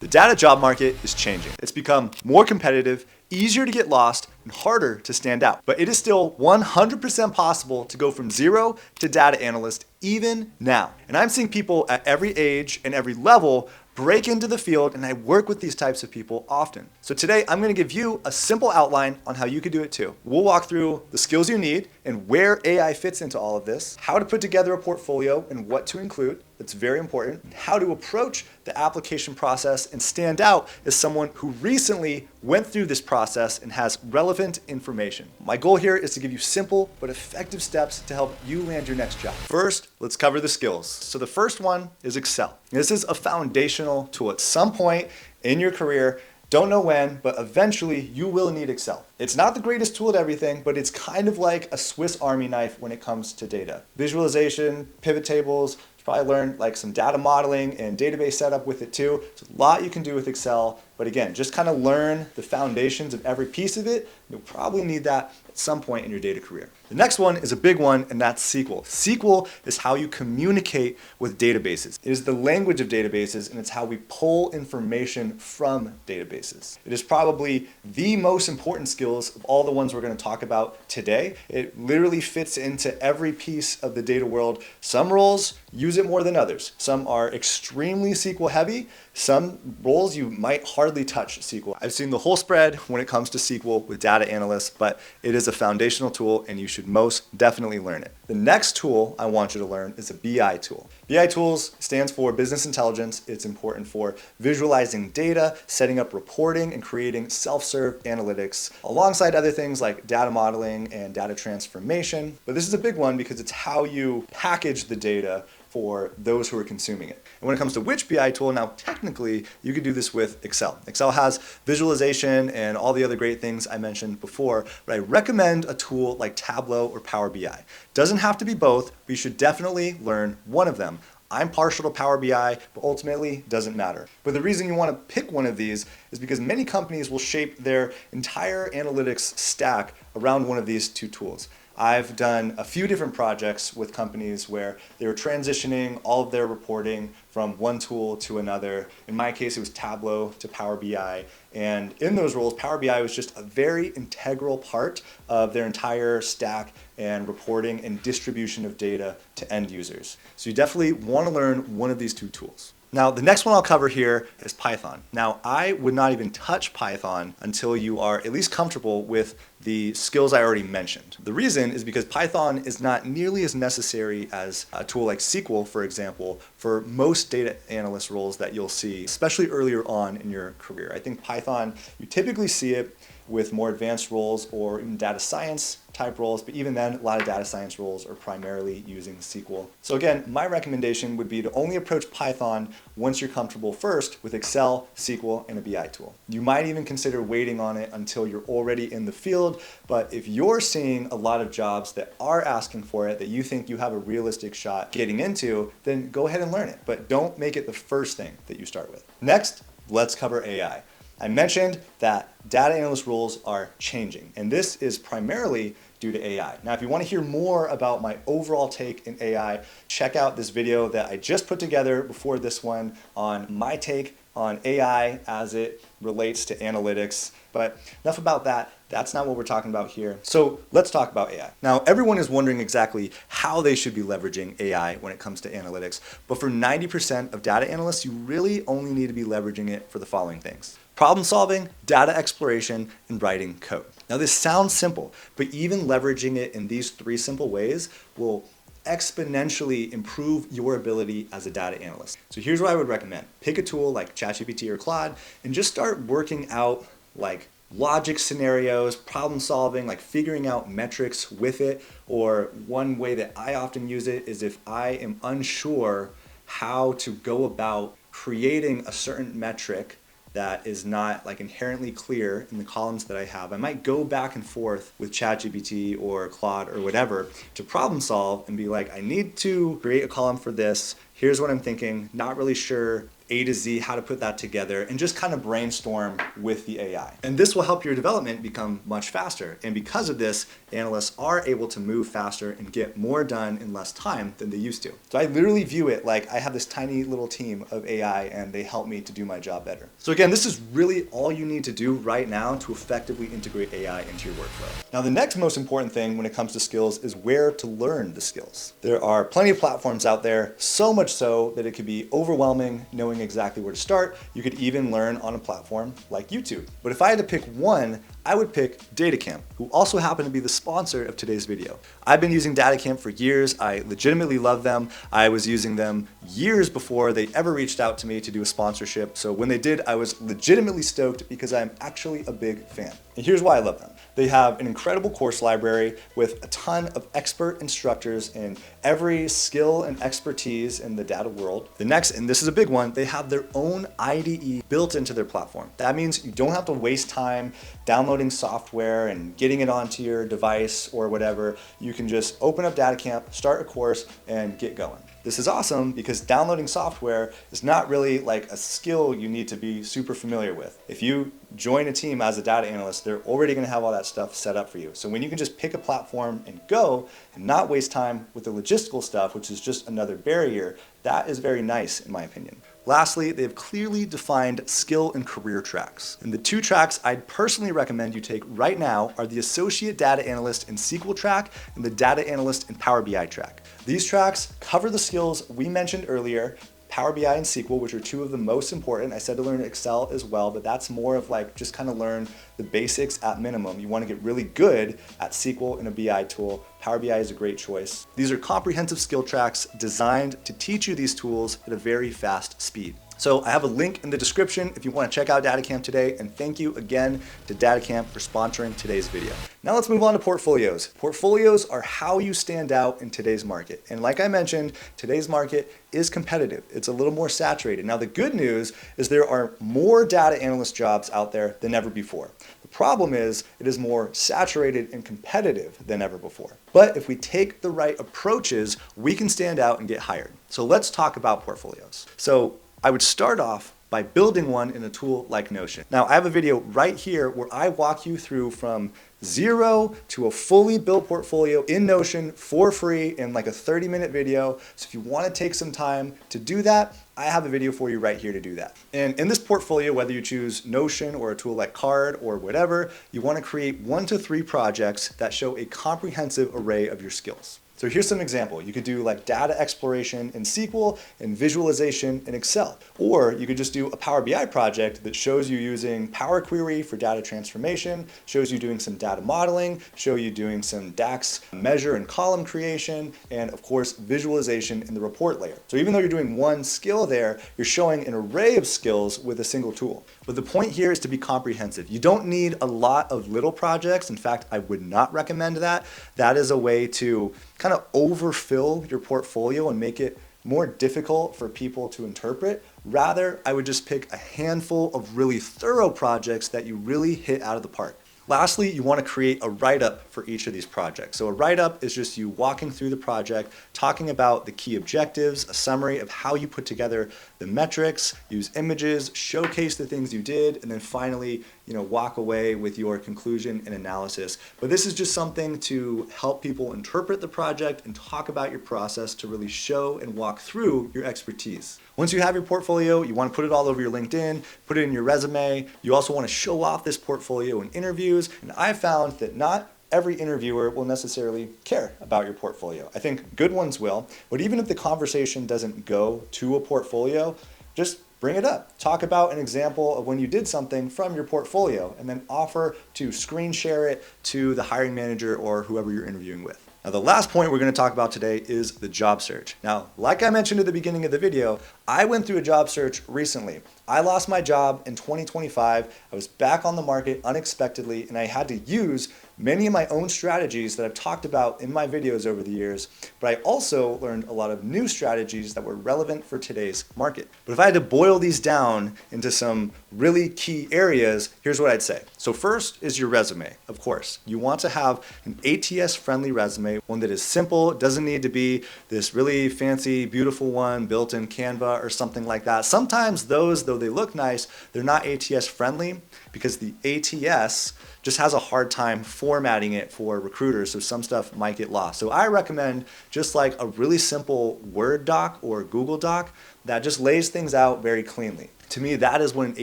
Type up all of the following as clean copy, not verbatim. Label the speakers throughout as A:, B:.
A: The data job market is changing. It's become more competitive, easier to get lost, and harder to stand out. But it is still 100% possible to go from zero to data analyst even now. And I'm seeing people at every age and every level break into the field, and I work with these types of people often. So today I'm going to give you a simple outline on how you could do it too. We'll walk through the skills you need and where AI fits into all of this, how to put together a portfolio and what to include. That's very important. How to approach the application process and stand out as someone who recently went through this process and has relevant information. My goal here is to give you simple but effective steps to help you land your next job. First, let's cover the skills. So the first one is Excel. This is a foundational tool. At some point in your career, don't know when, but eventually you will need Excel. It's not the greatest tool at everything, but it's kind of like a Swiss Army knife when it comes to data. Visualization, pivot tables, probably learn like some data modeling and database setup with it too. There's a lot you can do with Excel, but again, just kind of learn the foundations of every piece of it. You'll probably need that at some point in your data career. The next one is a big one, and that's SQL. SQL is how you communicate with databases. It is the language of databases, and it's how we pull information from databases. It is probably the most important skills of all the ones we're going to talk about today. It literally fits into every piece of the data world. Some roles use it more than others. Some are extremely SQL heavy. Some roles you might hardly touch SQL. I've seen the whole spread when it comes to SQL with data analysts, but it is a foundational tool and you should most definitely learn it. The next tool I want you to learn is a BI tool. BI tools stands for business intelligence. It's important for visualizing data, setting up reporting, and creating self-serve analytics alongside other things like data modeling and data transformation. But this is a big one because it's how you package the data for those who are consuming it. And when it comes to which BI tool, now technically you could do this with Excel. Excel has visualization and all the other great things I mentioned before, but I recommend a tool like Tableau or Power BI. Doesn't have to be both, but you should definitely learn one of them. I'm partial to Power BI, but ultimately doesn't matter. But the reason you want to pick one of these is because many companies will shape their entire analytics stack around one of these two tools. I've done a few different projects with companies where they were transitioning all of their reporting from one tool to another. In my case, it was Tableau to Power BI. And in those roles, Power BI was just a very integral part of their entire stack and reporting and distribution of data to end users. So you definitely want to learn one of these two tools. Now, the next one I'll cover here is Python. Now, I would not even touch Python until you are at least comfortable with the skills I already mentioned. The reason is because Python is not nearly as necessary as a tool like SQL, for example, for most data analyst roles that you'll see, especially earlier on in your career. I think Python, you typically see it with more advanced roles or even data science type roles, but even then, a lot of data science roles are primarily using SQL. So again, my recommendation would be to only approach Python once you're comfortable first with Excel, SQL, and a BI tool. You might even consider waiting on it until you're already in the field, but if you're seeing a lot of jobs that are asking for it, that you think you have a realistic shot getting into, then go ahead and learn it, but don't make it the first thing that you start with. Next, let's cover AI. I mentioned that data analyst roles are changing, and this is primarily due to AI. Now, if you want to hear more about my overall take in AI, check out this video that I just put together before this one on my take on AI as it relates to analytics. But enough about that. That's not what we're talking about here. So let's talk about AI. Now, everyone is wondering exactly how they should be leveraging AI when it comes to analytics. But for 90% of data analysts, you really only need to be leveraging it for the following things: problem solving, data exploration, and writing code. Now, this sounds simple, but even leveraging it in these three simple ways will exponentially improve your ability as a data analyst. So here's what I would recommend. Pick a tool like ChatGPT or Claude and just start working out like logic scenarios, problem solving, like figuring out metrics with it. Or one way that I often use it is if I am unsure how to go about creating a certain metric that is not like inherently clear in the columns that I have, I might go back and forth with ChatGPT or Claude or whatever to problem solve and be like, I need to create a column for this. Here's what I'm thinking. Not really sure A to Z how to put that together and just kind of brainstorm with the AI. And this will help your development become much faster. And because of this, analysts are able to move faster and get more done in less time than they used to. So I literally view it like I have this tiny little team of AI and they help me to do my job better. So again, this is really all you need to do right now to effectively integrate AI into your workflow. Now, the next most important thing when it comes to skills is where to learn the skills. There are plenty of platforms out there, so much so that it could be overwhelming knowing exactly where to start. You could even learn on a platform like YouTube. But if I had to pick one, I would pick DataCamp, who also happen to be the sponsor of today's video. I've been using DataCamp for years. I legitimately love them. I was using them years before they ever reached out to me to do a sponsorship. So when they did, I was legitimately stoked because I'm actually a big fan. And here's why I love them. They have an incredible course library with a ton of expert instructors in every skill and expertise in the data world. The next, and this is a big one, they have their own IDE built into their platform. That means you don't have to waste time downloading software and getting it onto your device or whatever. You can just open up DataCamp, start a course, and get going. This is awesome because downloading software is not really like a skill you need to be super familiar with. If you join a team as a data analyst, they're already going to have all that stuff set up for you. So when you can just pick a platform and go and not waste time with the logistical stuff, which is just another barrier, that is very nice in my opinion. Lastly, they have clearly defined skill and career tracks. And the two tracks I'd personally recommend you take right now are the Associate Data Analyst in SQL track and the Data Analyst in Power BI track. These tracks cover the skills we mentioned earlier, Power BI and SQL, which are two of the most important. I said to learn Excel as well, but that's more of like just kind of learn the basics at minimum. You want to get really good at SQL in a BI tool. Power BI is a great choice. These are comprehensive skill tracks designed to teach you these tools at a very fast speed. So I have a link in the description if you want to check out DataCamp today, and thank you again to DataCamp for sponsoring today's video. Now let's move on to portfolios. Portfolios are how you stand out in today's market. And like I mentioned, today's market is competitive. It's a little more saturated. Now the good news is there are more data analyst jobs out there than ever before. The problem is it is more saturated and competitive than ever before. But if we take the right approaches, we can stand out and get hired. So let's talk about portfolios. So I would start off by building one in a tool like Notion. Now I have a video right here where I walk you through from zero to a fully built portfolio in Notion for free in like a 30-minute video. So if you want to take some time to do that, I have a video for you right here to do that. And in this portfolio, whether you choose Notion or a tool like Card or whatever, you want to create 1 to 3 projects that show a comprehensive array of your skills. So here's some example. You could do like data exploration in SQL and visualization in Excel. Or you could just do a Power BI project that shows you using Power Query for data transformation, shows you doing some data modeling, show you doing some DAX measure and column creation, and of course visualization in the report layer. So even though you're doing one skill there, you're showing an array of skills with a single tool. But the point here is to be comprehensive. You don't need a lot of little projects. In fact, I would not recommend that. That is a way to kind of overfill your portfolio and make it more difficult for people to interpret. Rather, I would just pick a handful of really thorough projects that you really hit out of the park. Lastly, you want to create a write-up for each of these projects. So a write-up is just you walking through the project, talking about the key objectives, a summary of how you put together the metrics, use images, showcase the things you did, and then finally, walk away with your conclusion and analysis. But this is just something to help people interpret the project and talk about your process to really show and walk through your expertise. Once you have your portfolio, you want to put it all over your LinkedIn, put it in your resume. You also want to show off this portfolio in interviews. And I found that not every interviewer will necessarily care about your portfolio. I think good ones will, but even if the conversation doesn't go to a portfolio, just bring it up. Talk about an example of when you did something from your portfolio and then offer to screen share it to the hiring manager or whoever you're interviewing with. Now, the last point we're going to talk about today is the job search. Now, like I mentioned at the beginning of the video, I went through a job search recently. I lost my job in 2025. I was back on the market unexpectedly, and I had to use many of my own strategies that I've talked about in my videos over the years, but I also learned a lot of new strategies that were relevant for today's market. But if I had to boil these down into some really key areas, here's what I'd say. So first is your resume, of course. You want to have an ATS-friendly resume, one that is simple. It doesn't need to be this really fancy, beautiful one built in Canva or something like that. Sometimes those, though they look nice, they're not ATS-friendly because the ATS just has a hard time formatting it for recruiters, so some stuff might get lost. So I recommend just like a really simple Word doc or Google doc that just lays things out very cleanly. To me, that is what an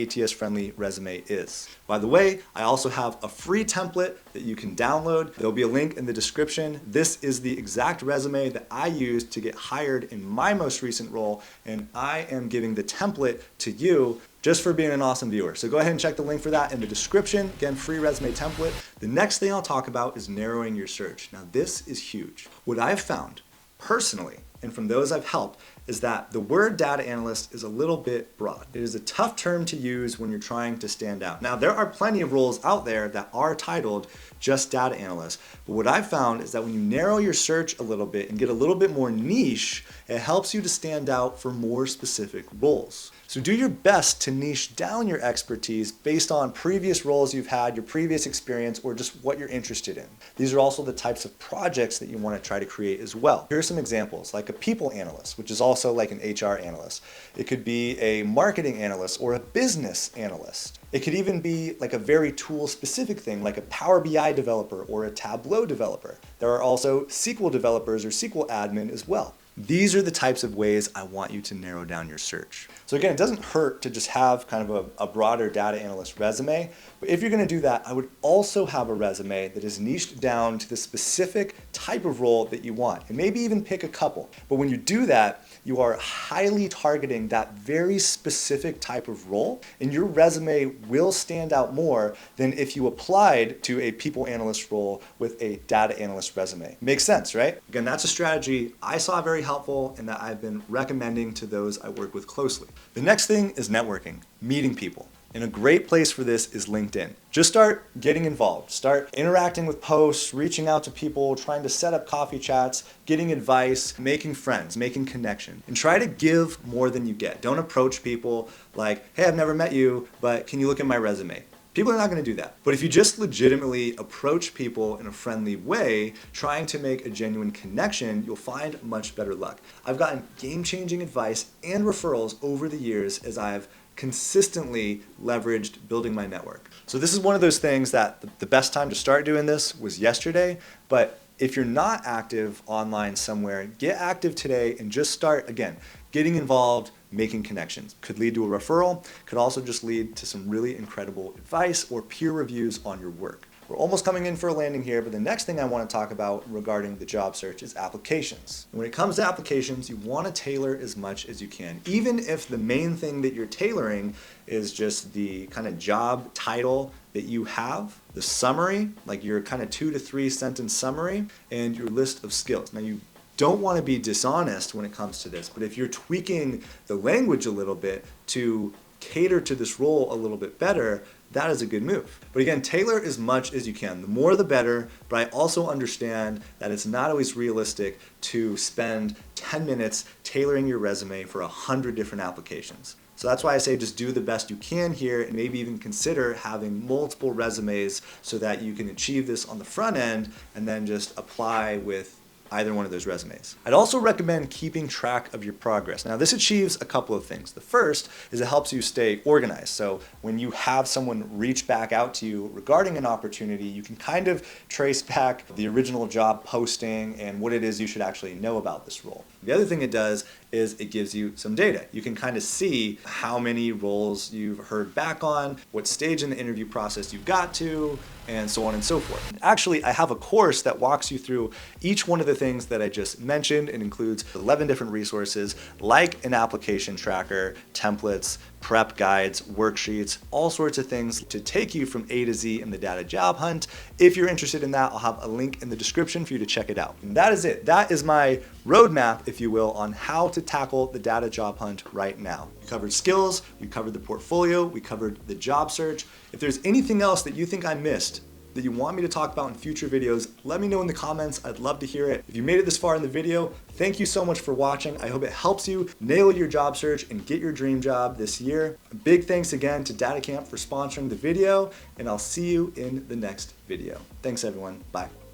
A: ATS-friendly resume is. By the way, I also have a free template that you can download. There'll be a link in the description. This is the exact resume that I used to get hired in my most recent role, and I am giving the template to you just for being an awesome viewer. So go ahead and check the link for that in the description. Again, free resume template. The next thing I'll talk about is narrowing your search. Now, this is huge. What I've found personally, and from those I've helped, is that the word data analyst is a little bit broad. It is a tough term to use when you're trying to stand out. Now, there are plenty of roles out there that are titled just data analyst, but what I've found is that when you narrow your search a little bit and get a little bit more niche, it helps you to stand out for more specific roles. So do your best to niche down your expertise based on previous roles you've had, your previous experience, or just what you're interested in. These are also the types of projects that you want to try to create as well. Here are some examples, like a people analyst, which is also like an HR analyst. It could be a marketing analyst or a business analyst. It could even be like a very tool-specific thing, like a Power BI developer or a Tableau developer. There are also SQL developers or SQL admin as well. These are the types of ways I want you to narrow down your search. So again, it doesn't hurt to just have kind of a broader data analyst resume, but if you're going to do that, I would also have a resume that is niched down to the specific type of role that you want, and maybe even pick a couple. But when you do that, you are highly targeting that very specific type of role, and your resume will stand out more than if you applied to a people analyst role with a data analyst resume. Makes sense, right? Again, that's a strategy I saw very helpful and that I've been recommending to those I work with closely. The next thing is networking, meeting people. And a great place for this is LinkedIn. Just start getting involved. Start interacting with posts, reaching out to people, trying to set up coffee chats, getting advice, making friends, making connection. And try to give more than you get. Don't approach people like, hey, I've never met you, but can you look at my resume? People are not going to do that. But if you just legitimately approach people in a friendly way, trying to make a genuine connection, you'll find much better luck. I've gotten game-changing advice and referrals over the years as I've consistently leveraged building my network. So this is one of those things that the best time to start doing this was yesterday, but if you're not active online somewhere, get active today and just start, again, getting involved, making connections. Could lead to a referral, could also just lead to some really incredible advice or peer reviews on your work. We're almost coming in for a landing here, but the next thing I want to talk about regarding the job search is applications. When it comes to applications, you want to tailor as much as you can, even if the main thing that you're tailoring is just the kind of job title that you have, the summary, like your kind of 2 to 3 sentence summary, and your list of skills. Now, you don't want to be dishonest when it comes to this, but if you're tweaking the language a little bit to cater to this role a little bit better, that is a good move. But again, tailor as much as you can. The more the better, but I also understand that it's not always realistic to spend 10 minutes tailoring your resume for 100 different applications. So that's why I say just do the best you can here and maybe even consider having multiple resumes so that you can achieve this on the front end and then just apply with either one of those resumes. I'd also recommend keeping track of your progress. Now, this achieves a couple of things. The first is it helps you stay organized. So when you have someone reach back out to you regarding an opportunity, you can kind of trace back the original job posting and what it is you should actually know about this role. The other thing it does is it gives you some data. You can kind of see how many roles you've heard back on, what stage in the interview process you've got to, and so on and so forth. Actually, I have a course that walks you through each one of the things that I just mentioned. It includes 11 different resources like an application tracker, templates, prep guides, worksheets, all sorts of things to take you from A to Z in the data job hunt. If you're interested in that, I'll have a link in the description for you to check it out. And that is it. That is my roadmap, if you will, on how to tackle the data job hunt right now. We covered skills, we covered the portfolio, we covered the job search. If there's anything else that you think I missed, that you want me to talk about in future videos, let me know in the comments. I'd love to hear it. If you made it this far in the video, thank you so much for watching. I hope it helps you nail your job search and get your dream job this year. A big thanks again to Data Camp for sponsoring the video, and I'll see you in the next video. Thanks everyone. Bye.